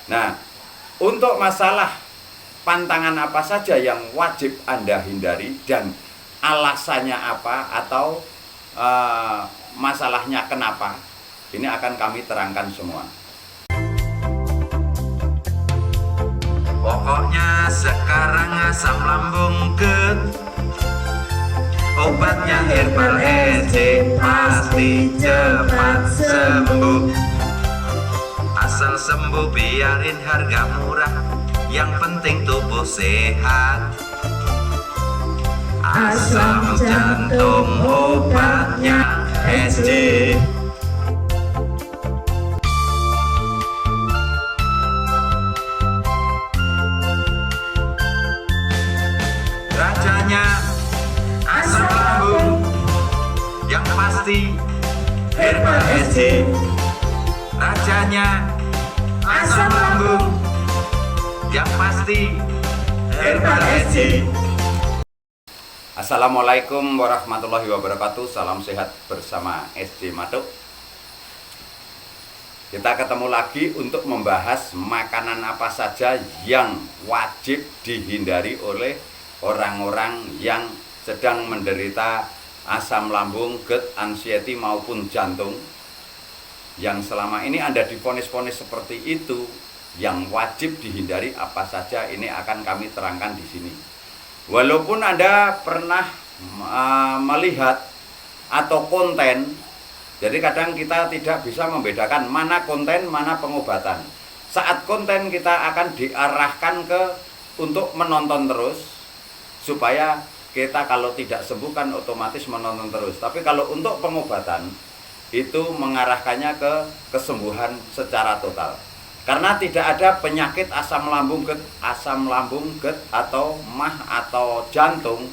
Nah, untuk masalah pantangan apa saja yang wajib Anda hindari dan alasannya apa atau masalahnya kenapa, ini akan kami terangkan semua. Pokoknya sekarang asam lambung GERD, obatnya herbal EC pasti cepat sembuh. Asal sembuh biarin harga murah, yang penting tubuh sehat. Asam jantung obatnya SC. Rajanya asam lambung, yang pasti herbal SC. Rajanya asam lambung, yang pasti herbal SC. Assalamualaikum warahmatullahi wabarakatuh. Salam sehat bersama SC Matuk. Kita ketemu lagi untuk membahas makanan apa saja yang wajib dihindari oleh orang-orang yang sedang menderita asam lambung, GERD, anxiety maupun jantung. Yang selama ini Anda divonis-vonis seperti itu, yang wajib dihindari apa saja, ini akan kami terangkan di sini. Walaupun Anda pernah melihat atau konten, jadi kadang kita tidak bisa membedakan mana konten, mana pengobatan. Saat konten kita akan diarahkan untuk menonton terus, supaya kita kalau tidak sembuh kan otomatis menonton terus. Tapi kalau untuk pengobatan, itu mengarahkannya ke kesembuhan secara total. Karena tidak ada penyakit asam lambung GERD atau MAH atau jantung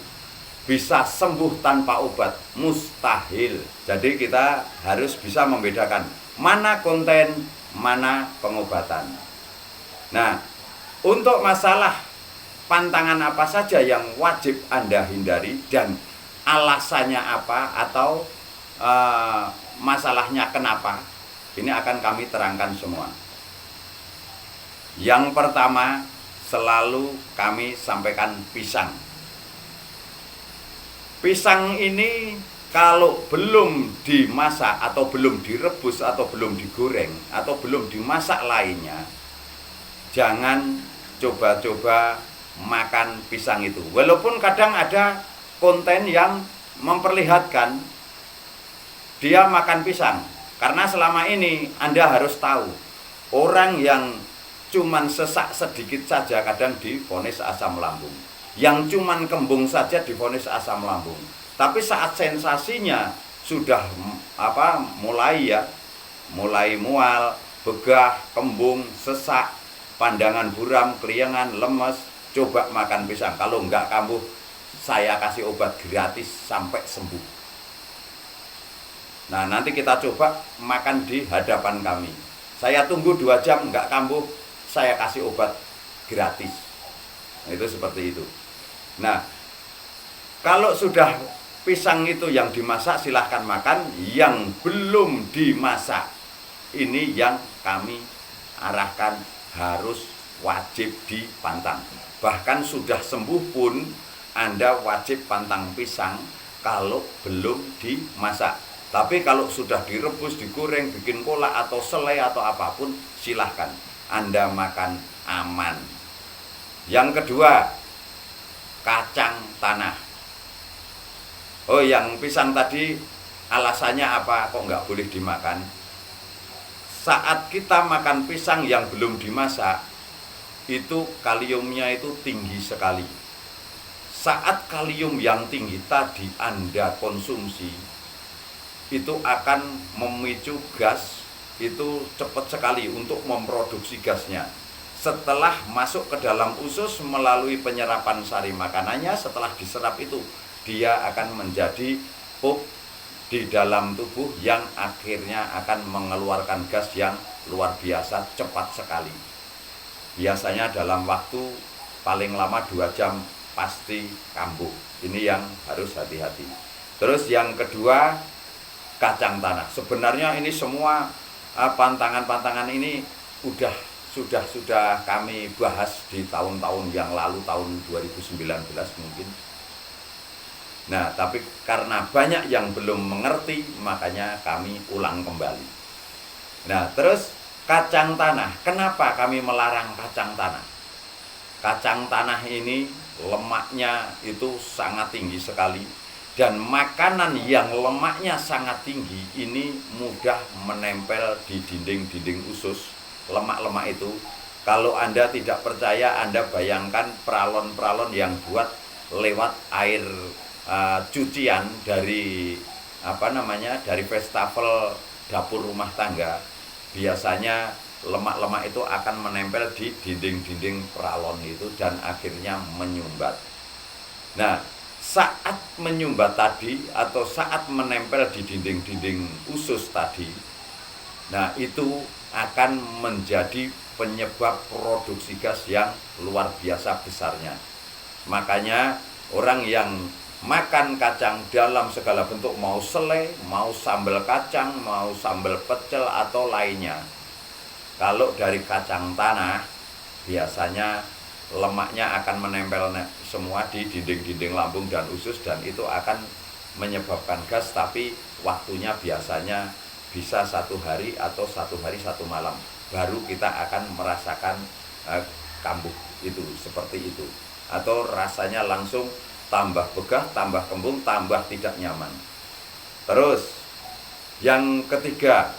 bisa sembuh tanpa obat, mustahil. Jadi kita harus bisa membedakan mana konten, mana pengobatan. Nah, untuk masalah pantangan apa saja yang wajib Anda hindari dan alasannya apa atau masalahnya kenapa, ini akan kami terangkan semua. Yang pertama, selalu kami sampaikan pisang. Pisang ini kalau belum dimasak atau belum direbus atau belum digoreng atau belum dimasak lainnya, jangan coba-coba makan pisang itu. Walaupun kadang ada konten yang memperlihatkan dia makan pisang. Karena selama ini Anda harus tahu, orang yang cuman sesak sedikit saja kadang divonis asam lambung. Yang cuman kembung saja divonis asam lambung. Tapi saat sensasinya sudah mulai mual, begah, kembung, sesak, pandangan buram, keliengan, lemes, coba makan pisang. Kalau enggak kambuh, saya kasih obat gratis sampai sembuh. Nah, nanti kita coba makan di hadapan kami. Saya tunggu 2 jam enggak kambuh, saya kasih obat gratis. Nah, itu seperti itu. Nah, kalau sudah pisang itu yang dimasak silahkan makan. Yang belum dimasak, ini yang kami arahkan harus wajib dipantang. Bahkan sudah sembuh pun Anda wajib pantang pisang kalau belum dimasak. Tapi kalau sudah direbus, digoreng, bikin kolak atau selai atau apapun, silahkan Anda makan aman. Yang kedua, kacang tanah. Oh, yang pisang tadi alasannya apa kok nggak boleh dimakan? Saat kita makan pisang yang belum dimasak, itu kaliumnya itu tinggi sekali. Saat kalium yang tinggi tadi Anda konsumsi, itu akan memicu gas, itu cepat sekali untuk memproduksi gasnya. Setelah masuk ke dalam usus melalui penyerapan sari makanannya, setelah diserap itu dia akan menjadi pup di dalam tubuh yang akhirnya akan mengeluarkan gas yang luar biasa cepat sekali. Biasanya dalam waktu paling lama 2 jam pasti kambuh. Ini yang harus hati-hati. Terus yang kedua, kacang tanah. Sebenarnya ini semua pantangan-pantangan ini udah sudah kami bahas di tahun-tahun yang lalu, tahun 2019 mungkin. Nah, tapi karena banyak yang belum mengerti, makanya kami ulang kembali. Nah, terus kacang tanah. Kenapa kami melarang kacang tanah? Kacang tanah ini lemaknya itu sangat tinggi sekali. Dan makanan yang lemaknya sangat tinggi ini mudah menempel di dinding-dinding usus. Lemak-lemak itu, kalau Anda tidak percaya, Anda bayangkan peralon-peralon yang buat lewat air cucian dari dari wastafel dapur rumah tangga. Biasanya lemak-lemak itu akan menempel di dinding-dinding peralon itu dan akhirnya menyumbat. Nah, saat menyumbat tadi atau saat menempel di dinding-dinding usus tadi, nah itu akan menjadi penyebab produksi gas yang luar biasa besarnya. Makanya orang yang makan kacang dalam segala bentuk, mau selai, mau sambal kacang, mau sambal pecel atau lainnya, kalau dari kacang tanah biasanya lemaknya akan menempel semua di dinding-dinding lambung dan usus, dan itu akan menyebabkan gas, tapi waktunya biasanya bisa 1 hari atau 1 hari 1 malam baru kita akan merasakan kambuh itu seperti itu, atau rasanya langsung tambah begah, tambah kembung, tambah tidak nyaman. Terus yang ketiga,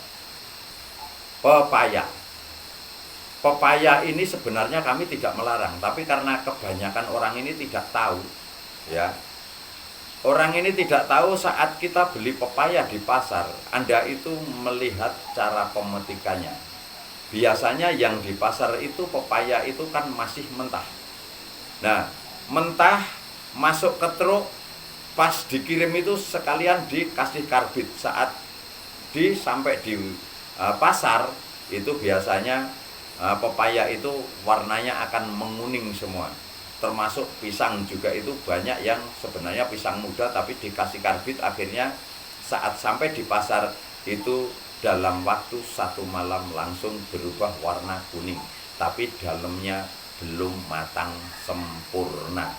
pepaya. Pepaya ini sebenarnya kami tidak melarang, tapi karena kebanyakan orang ini tidak tahu, ya. Orang ini tidak tahu saat kita beli pepaya di pasar, Anda itu melihat cara pemetikannya. Biasanya yang di pasar itu pepaya itu kan masih mentah. Nah, mentah masuk ke truk, pas dikirim itu sekalian dikasih karbit. Saat sampai di pasar itu biasanya pepaya itu warnanya akan menguning semua. Termasuk pisang juga itu banyak yang sebenarnya pisang muda tapi dikasih karbit, akhirnya saat sampai di pasar itu dalam waktu 1 malam langsung berubah warna kuning, tapi dalamnya belum matang sempurna.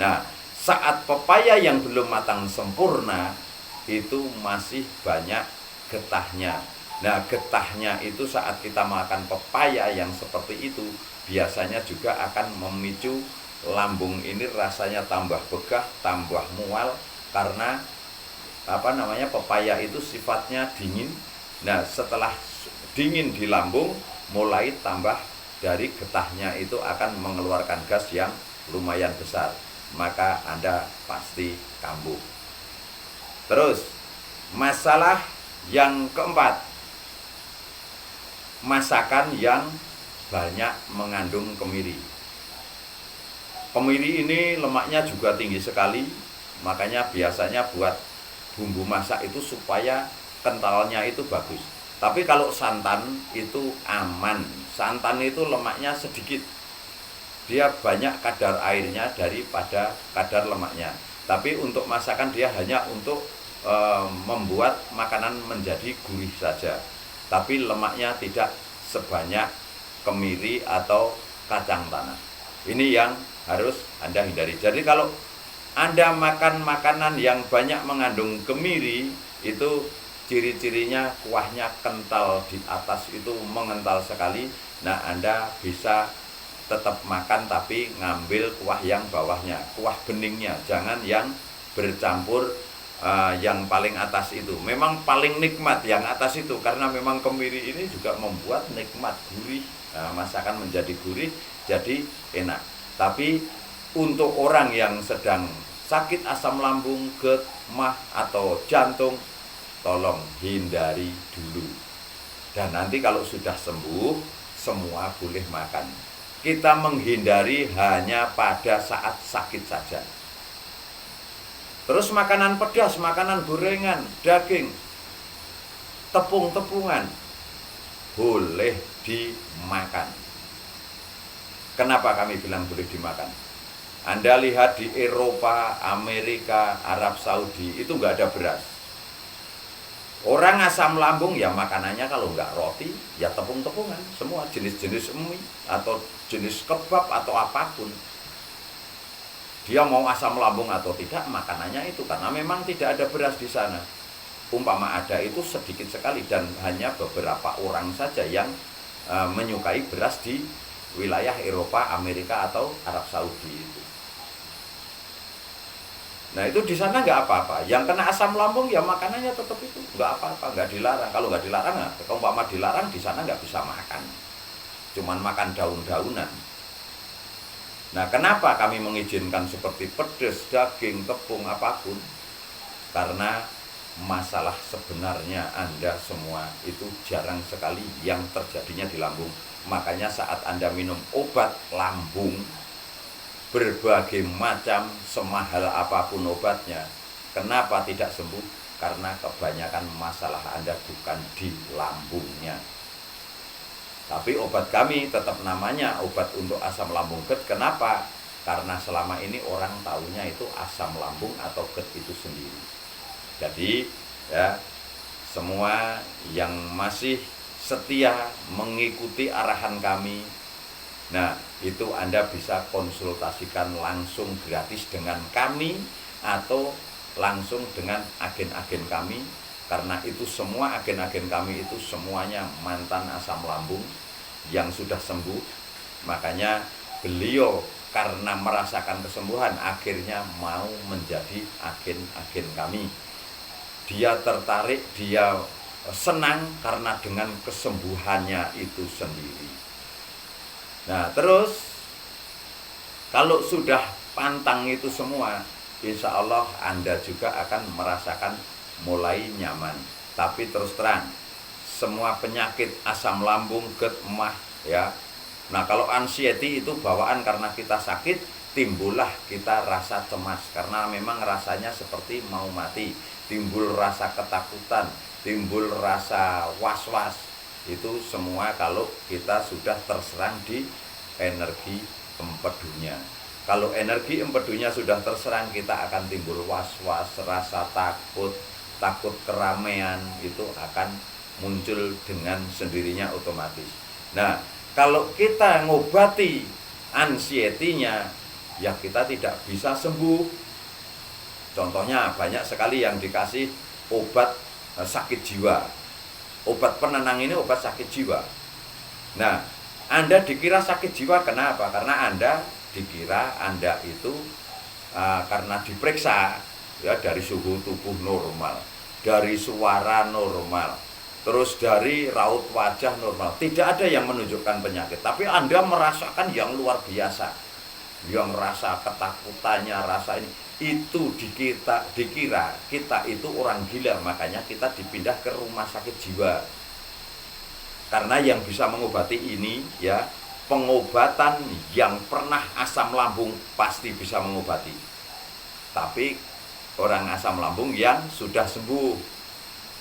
Nah, saat pepaya yang belum matang sempurna itu masih banyak getahnya. Nah, getahnya itu saat kita makan pepaya yang seperti itu biasanya juga akan memicu lambung ini rasanya tambah begah, tambah mual, karena pepaya itu sifatnya dingin. Nah, setelah dingin di lambung, mulai tambah dari getahnya itu akan mengeluarkan gas yang lumayan besar, maka Anda pasti kambuh. Terus masalah yang keempat, masakan yang banyak mengandung kemiri. Kemiri ini lemaknya juga tinggi sekali, makanya biasanya buat bumbu masak itu supaya kentalnya itu bagus. Tapi kalau santan itu aman. Santan itu lemaknya sedikit, dia banyak kadar airnya daripada kadar lemaknya. Tapi untuk masakan dia hanya untuk membuat makanan menjadi gurih saja. Tapi lemaknya tidak sebanyak kemiri atau kacang tanah. Ini yang harus Anda hindari. Jadi kalau Anda makan makanan yang banyak mengandung kemiri, itu ciri-cirinya kuahnya kental, di atas itu mengental sekali. Nah, Anda bisa tetap makan tapi ngambil kuah yang bawahnya, kuah beningnya, jangan yang bercampur yang paling atas itu. Memang paling nikmat yang atas itu, karena memang kemiri ini juga membuat nikmat, gurih. Masakan menjadi gurih, jadi enak. Tapi untuk orang yang sedang sakit asam lambung, GERD, MAH atau jantung, tolong hindari dulu. Dan nanti kalau sudah sembuh, semua boleh makan. Kita menghindari hanya pada saat sakit saja. Terus makanan pedas, makanan gorengan, daging, tepung-tepungan boleh dimakan. Kenapa kami bilang boleh dimakan? Anda lihat di Eropa, Amerika, Arab Saudi itu nggak ada beras. Orang asam lambung ya makanannya kalau nggak roti ya tepung-tepungan, semua jenis-jenis mie atau jenis kebab atau apapun. Dia mau asam lambung atau tidak, makanannya itu karena memang tidak ada beras di sana. Umpama ada itu sedikit sekali dan hanya beberapa orang saja yang menyukai beras di wilayah Eropa, Amerika atau Arab Saudi itu. Nah itu di sana nggak apa-apa. Yang kena asam lambung ya makanannya tetap itu nggak apa-apa, nggak dilarang. Kalau nggak dilarang, kalau umpama dilarang di sana nggak bisa makan, cuman makan daun-daunan. Nah kenapa kami mengizinkan seperti pedas, daging, tepung apapun? Karena masalah sebenarnya Anda semua itu jarang sekali yang terjadinya di lambung. Makanya saat Anda minum obat lambung, berbagai macam semahal apapun obatnya, kenapa tidak sembuh? Karena kebanyakan masalah Anda bukan di lambungnya. Tapi obat kami tetap namanya obat untuk asam lambung GERD. Kenapa? Karena selama ini orang tahunya itu asam lambung atau GERD itu sendiri. Jadi ya, semua yang masih setia mengikuti arahan kami, nah itu Anda bisa konsultasikan langsung gratis dengan kami atau langsung dengan agen-agen kami. Karena itu semua agen-agen kami itu semuanya mantan asam lambung yang sudah sembuh. Makanya beliau karena merasakan kesembuhan akhirnya mau menjadi agen-agen kami. Dia tertarik, dia senang karena dengan kesembuhannya itu sendiri. Nah terus kalau sudah pantang itu semua, insya Allah Anda juga akan merasakan mulai nyaman. Tapi terus terang, semua penyakit asam lambung, GERD, emah ya. Nah kalau anxiety itu bawaan karena kita sakit, timbullah kita rasa cemas karena memang rasanya seperti mau mati, timbul rasa ketakutan, timbul rasa was-was. Itu semua kalau kita sudah terserang di energi empedunya. Kalau energi empedunya sudah terserang, kita akan timbul was-was, rasa takut, takut keramaian, itu akan muncul dengan sendirinya otomatis. Nah, kalau kita ngobati anxiety-nya, ya kita tidak bisa sembuh. Contohnya banyak sekali yang dikasih obat sakit jiwa. Obat penenang ini obat sakit jiwa. Nah, Anda dikira sakit jiwa kenapa? Karena Anda dikira Anda itu karena diperiksa ya dari suhu tubuh normal, dari suara normal, terus dari raut wajah normal. Tidak ada yang menunjukkan penyakit, tapi Anda merasakan yang luar biasa. Yang rasa ketakutannya, rasa ini, itu dikira kita itu orang gila. Makanya kita dipindah ke rumah sakit jiwa. Karena yang bisa mengobati ini ya, pengobatan yang pernah asam lambung pasti bisa mengobati. Tapi orang asam lambung yang sudah sembuh.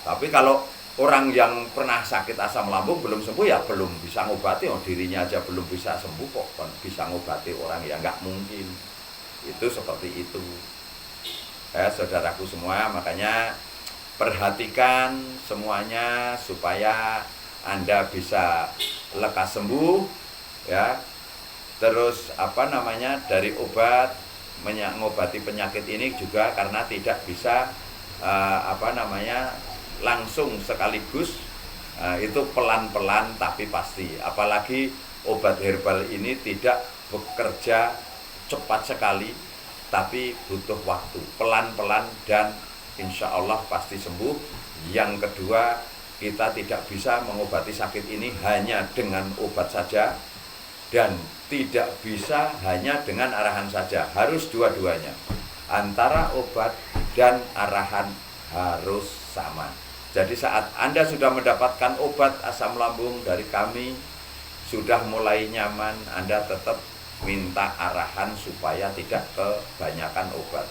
Tapi kalau orang yang pernah sakit asam lambung belum sembuh ya belum bisa ngobati. Dirinya aja belum bisa sembuh kok bisa ngobati orang, ya nggak mungkin. Itu seperti itu ya saudaraku semua. Makanya perhatikan semuanya supaya Anda bisa lekas sembuh ya. Terus dari obat mengobati penyakit ini juga karena tidak bisa langsung sekaligus, itu pelan-pelan tapi pasti. Apalagi obat herbal ini tidak bekerja cepat sekali, tapi butuh waktu, pelan-pelan dan insya Allah pasti sembuh. Yang kedua, kita tidak bisa mengobati sakit ini hanya dengan obat saja, dan tidak bisa hanya dengan arahan saja, harus dua-duanya. Antara obat dan arahan harus sama. Jadi saat Anda sudah mendapatkan obat asam lambung dari kami, sudah mulai nyaman, Anda tetap minta arahan supaya tidak kebanyakan obat.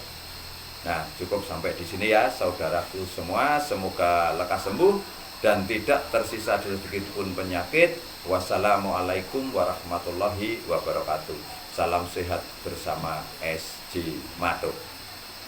Nah, cukup sampai di sini ya saudaraku semua. Semoga lekas sembuh dan tidak tersisa sedikit pun penyakit. Wassalamualaikum warahmatullahi wabarakatuh. Salam sehat bersama SJ Mato.